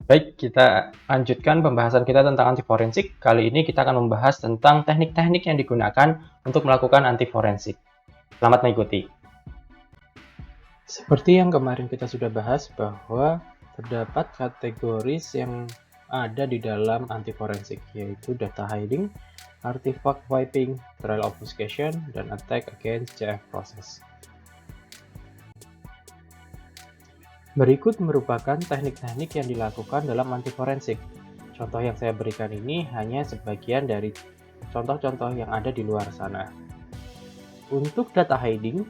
Baik, kita lanjutkan pembahasan kita tentang anti forensik. Kali ini kita akan membahas tentang teknik-teknik yang digunakan untuk melakukan anti forensik. Selamat mengikuti. Seperti yang kemarin kita sudah bahas bahwa terdapat kategori yang ada di dalam anti forensik, yaitu data hiding, artifact wiping, trail obfuscation, dan attack against CF process. Berikut merupakan teknik-teknik yang dilakukan dalam anti forensik. Contoh yang saya berikan ini hanya sebagian dari contoh-contoh yang ada di luar sana. Untuk data hiding,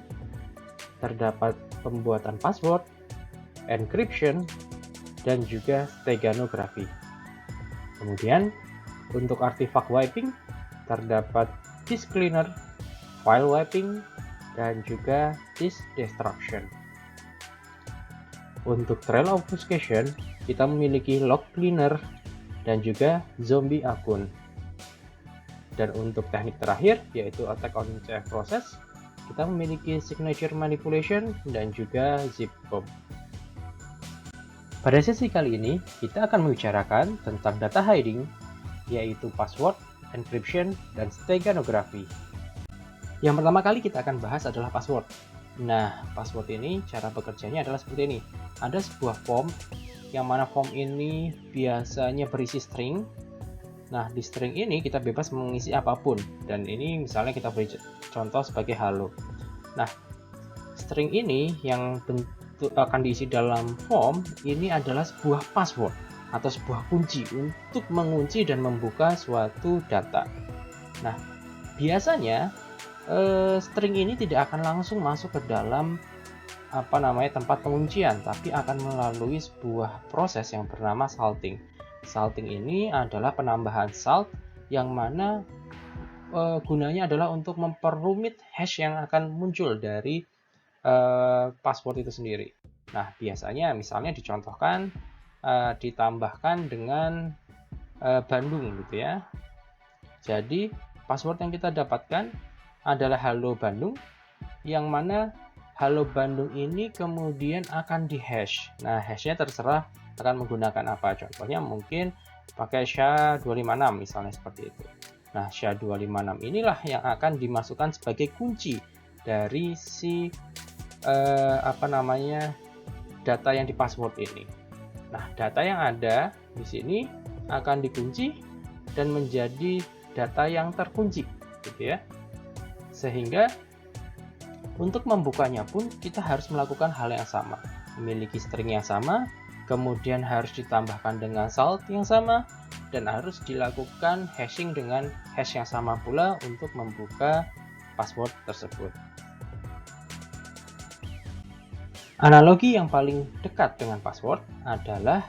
terdapat pembuatan password, encryption, dan juga steganografi. Kemudian, untuk artifact wiping, terdapat disk cleaner, file wiping, dan juga disk destruction. Untuk trail obfuscation, kita memiliki log cleaner dan juga zombie akun. Dan untuk teknik terakhir, yaitu attack on CF process, kita memiliki signature manipulation dan juga zip bomb. Pada sesi kali ini, kita akan membicarakan tentang data hiding, yaitu password, encryption, dan steganografi. Yang pertama kali kita akan bahas adalah password. Nah, password ini cara bekerjanya adalah seperti ini. Ada sebuah form, yang mana form ini biasanya berisi string. Nah, di string ini kita bebas mengisi apapun. Dan ini misalnya kita beri contoh sebagai halo. Nah, string ini yang akan diisi dalam form ini adalah sebuah password atau sebuah kunci untuk mengunci dan membuka suatu data. Nah, biasanya string ini tidak akan langsung masuk ke dalam tempat penguncian, tapi akan melalui sebuah proses yang bernama salting. Salting ini adalah penambahan salt yang mana gunanya adalah untuk memperrumit hash yang akan muncul dari password itu sendiri. Nah, biasanya misalnya dicontohkan ditambahkan dengan Bandung gitu ya. Jadi password yang kita dapatkan adalah Halo Bandung, yang mana Halo Bandung ini kemudian akan di-hash. Nah, hashnya terserah akan menggunakan apa. Contohnya mungkin pakai SHA-256 misalnya seperti itu. Nah, SHA-256 inilah yang akan dimasukkan sebagai kunci dari si data yang di password ini. Nah, data yang ada di sini akan dikunci dan menjadi data yang terkunci, gitu ya. Sehingga untuk membukanya pun kita harus melakukan hal yang sama, memiliki string yang sama, kemudian harus ditambahkan dengan salt yang sama, dan harus dilakukan hashing dengan hash yang sama pula untuk membuka password tersebut. Analogi yang paling dekat dengan password adalah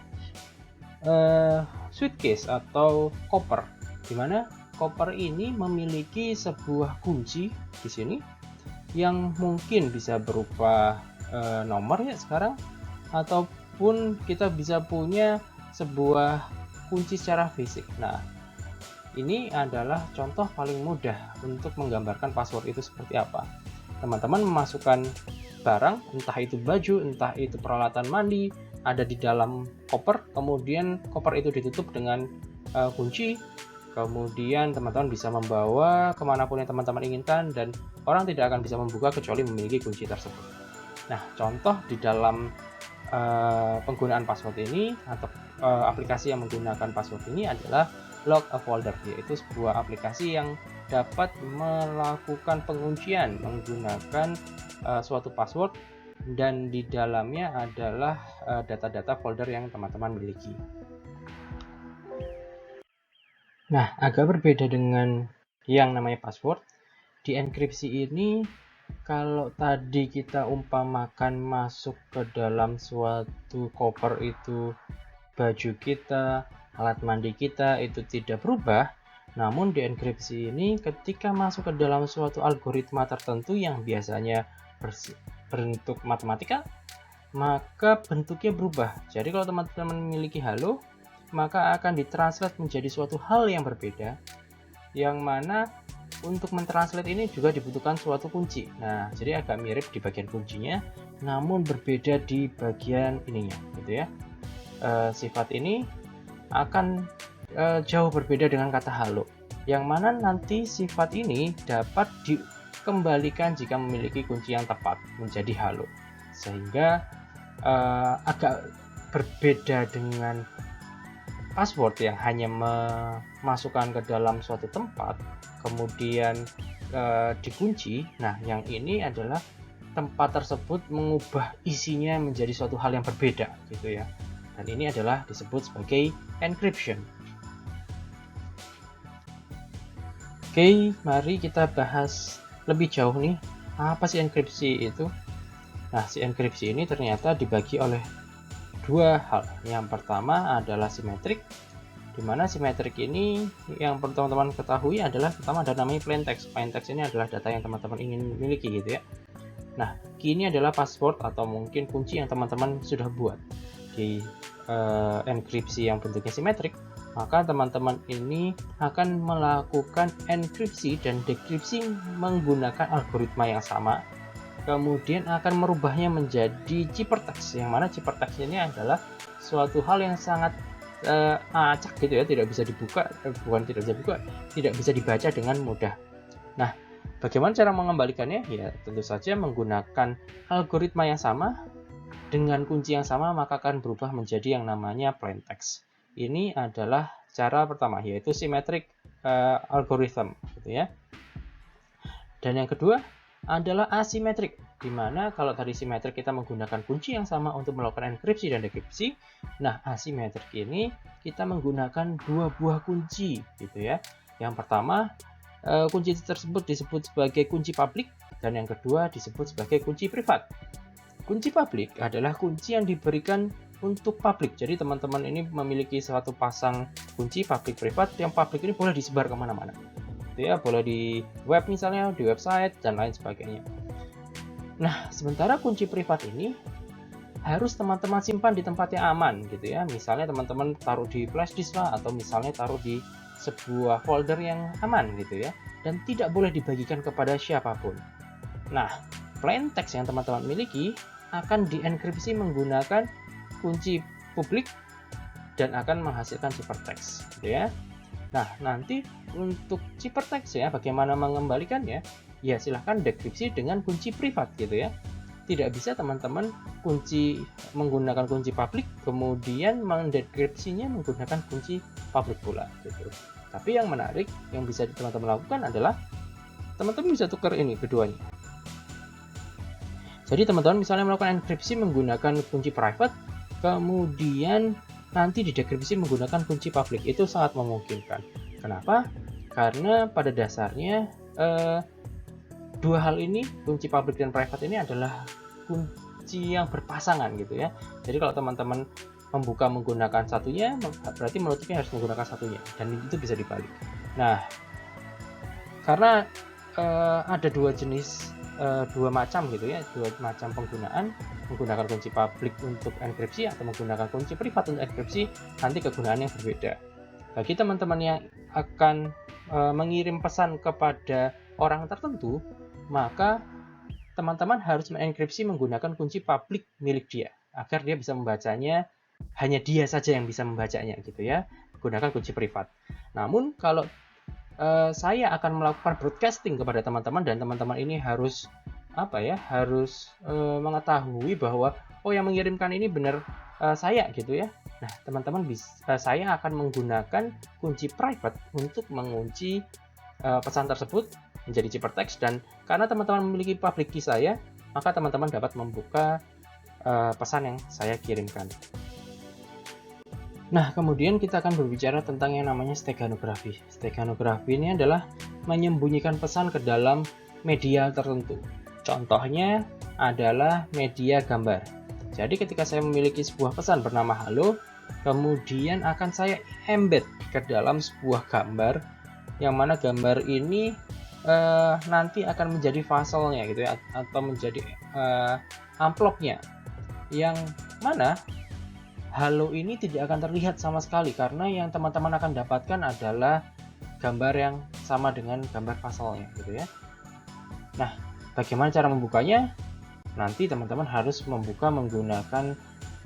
suitcase atau koper, di mana koper ini memiliki sebuah kunci di sini yang mungkin bisa berupa nomor ya sekarang, ataupun kita bisa punya sebuah kunci secara fisik. Nah, ini adalah contoh paling mudah untuk menggambarkan password itu seperti apa. Teman-teman memasukkan barang, entah itu baju, entah itu peralatan mandi, ada di dalam koper, kemudian koper itu ditutup dengan kunci. Kemudian teman-teman bisa membawa kemanapun yang teman-teman inginkan dan orang tidak akan bisa membuka kecuali memiliki kunci tersebut. Nah, contoh di dalam penggunaan password ini atau aplikasi yang menggunakan password ini adalah Log a Folder, yaitu sebuah aplikasi yang dapat melakukan penguncian menggunakan suatu password dan di dalamnya adalah data-data folder yang teman-teman miliki. Nah, agak berbeda dengan yang namanya password. Di enkripsi ini, kalau tadi kita umpamakan masuk ke dalam suatu koper itu baju kita, alat mandi kita itu tidak berubah, namun di enkripsi ini ketika masuk ke dalam suatu algoritma tertentu yang biasanya berbentuk matematika, maka bentuknya berubah. Jadi kalau teman-teman memiliki halo, maka akan ditranslate menjadi suatu hal yang berbeda, yang mana untuk mentranslate ini juga dibutuhkan suatu kunci. Nah, jadi agak mirip di bagian kuncinya, namun berbeda di bagian ininya, gitu ya. sifat ini akan jauh berbeda dengan kata halo, yang mana nanti sifat ini dapat dikembalikan jika memiliki kunci yang tepat menjadi halo, sehingga agak berbeda dengan password yang hanya memasukkan ke dalam suatu tempat kemudian dikunci. Nah, yang ini adalah tempat tersebut mengubah isinya menjadi suatu hal yang berbeda gitu ya, dan ini adalah disebut sebagai encryption. Oke, mari kita bahas lebih jauh nih, apa sih enkripsi itu. Nah, si enkripsi ini ternyata dibagi oleh dua hal. Yang pertama adalah simetrik, di mana simetrik ini yang perlu teman-teman ketahui adalah pertama ada namanya plain text. Plain text ini adalah data yang teman-teman ingin miliki gitu ya. Nah, ini adalah password atau mungkin kunci yang teman-teman sudah buat di enkripsi yang bentuknya simetrik. Maka teman-teman ini akan melakukan enkripsi dan dekripsi menggunakan algoritma yang sama, kemudian akan merubahnya menjadi ciphertext, yang mana ciphertext ini adalah suatu hal yang sangat acak gitu ya, tidak bisa dibuka, tidak bisa dibaca dengan mudah. Nah, bagaimana cara mengembalikannya? Ya, tentu saja menggunakan algoritma yang sama dengan kunci yang sama, maka akan berubah menjadi yang namanya plain text. Ini adalah cara pertama, yaitu symmetric algorithm gitu ya. Dan yang kedua adalah asimetrik, di mana kalau tadi simetrik kita menggunakan kunci yang sama untuk melakukan enkripsi dan dekripsi. Nah, asimetrik ini kita menggunakan dua buah kunci gitu ya. Yang pertama, kunci tersebut disebut sebagai kunci publik, dan yang kedua disebut sebagai kunci privat. Kunci publik adalah kunci yang diberikan untuk publik. Jadi teman-teman ini memiliki suatu pasang kunci publik privat, yang publik ini boleh disebar kemana-mana. Ya, boleh di web misalnya, di website dan lain sebagainya. Nah, sementara kunci privat ini harus teman-teman simpan di tempat yang aman gitu ya. Misalnya teman-teman taruh di flash disk lah, atau misalnya taruh di sebuah folder yang aman gitu ya, dan tidak boleh dibagikan kepada siapapun. Nah, plain text yang teman-teman miliki akan dienkripsi menggunakan kunci publik dan akan menghasilkan ciphertext gitu ya. Nah, nanti untuk ciphertext ya, bagaimana mengembalikannya? Ya, silahkan dekripsi dengan kunci privat gitu ya. Tidak bisa teman-teman menggunakan kunci publik, kemudian mendekripsinya menggunakan kunci publik pula gitu. Tapi yang menarik, yang bisa teman-teman lakukan adalah teman-teman bisa tukar ini keduanya. Jadi teman-teman misalnya melakukan enkripsi menggunakan kunci private, kemudian nanti didekripsi menggunakan kunci publik, itu sangat memungkinkan. Kenapa? Karena pada dasarnya dua hal ini, kunci publik dan private ini adalah kunci yang berpasangan gitu ya. Jadi kalau teman-teman membuka menggunakan satunya, berarti menutupnya harus menggunakan satunya, dan itu bisa dibalik. Nah, karena ada dua macam gitu ya, dua macam penggunaan, menggunakan kunci publik untuk enkripsi atau menggunakan kunci privat untuk enkripsi, nanti kegunaannya berbeda. Bagi teman-teman yang akan mengirim pesan kepada orang tertentu, maka teman-teman harus mengenkripsi menggunakan kunci publik milik dia, agar dia bisa membacanya, hanya dia saja yang bisa membacanya gitu ya, gunakan kunci privat. Namun kalau saya akan melakukan broadcasting kepada teman-teman, dan teman-teman ini harus mengetahui bahwa yang mengirimkan ini benar saya gitu ya. Nah, teman-teman saya akan menggunakan kunci private untuk mengunci pesan tersebut menjadi ciphertext, dan karena teman-teman memiliki public key saya, maka teman-teman dapat membuka pesan yang saya kirimkan. Nah, kemudian kita akan berbicara tentang yang namanya steganografi. Steganografi ini adalah menyembunyikan pesan ke dalam media tertentu. Contohnya adalah media gambar. Jadi ketika saya memiliki sebuah pesan bernama halo, kemudian akan saya embed ke dalam sebuah gambar, yang mana gambar ini nanti akan menjadi faselnya gitu ya, atau menjadi amplopnya, yang mana halo ini tidak akan terlihat sama sekali, karena yang teman-teman akan dapatkan adalah gambar yang sama dengan gambar faselnya gitu ya. Nah, bagaimana cara membukanya? Nanti teman-teman harus membuka menggunakan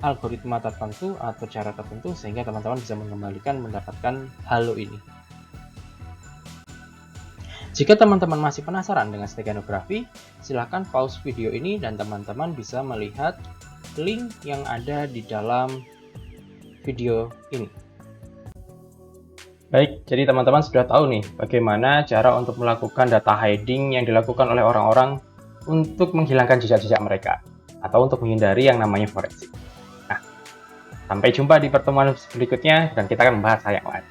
algoritma tertentu atau cara tertentu sehingga teman-teman bisa mendapatkan halo ini. Jika teman-teman masih penasaran dengan steganografi, silakan pause video ini dan teman-teman bisa melihat link yang ada di dalam video ini. Baik, jadi teman-teman sudah tahu nih bagaimana cara untuk melakukan data hiding yang dilakukan oleh orang-orang untuk menghilangkan jejak-jejak mereka atau untuk menghindari yang namanya forensik. Nah, sampai jumpa di pertemuan berikutnya dan kita akan membahas hal yang lain.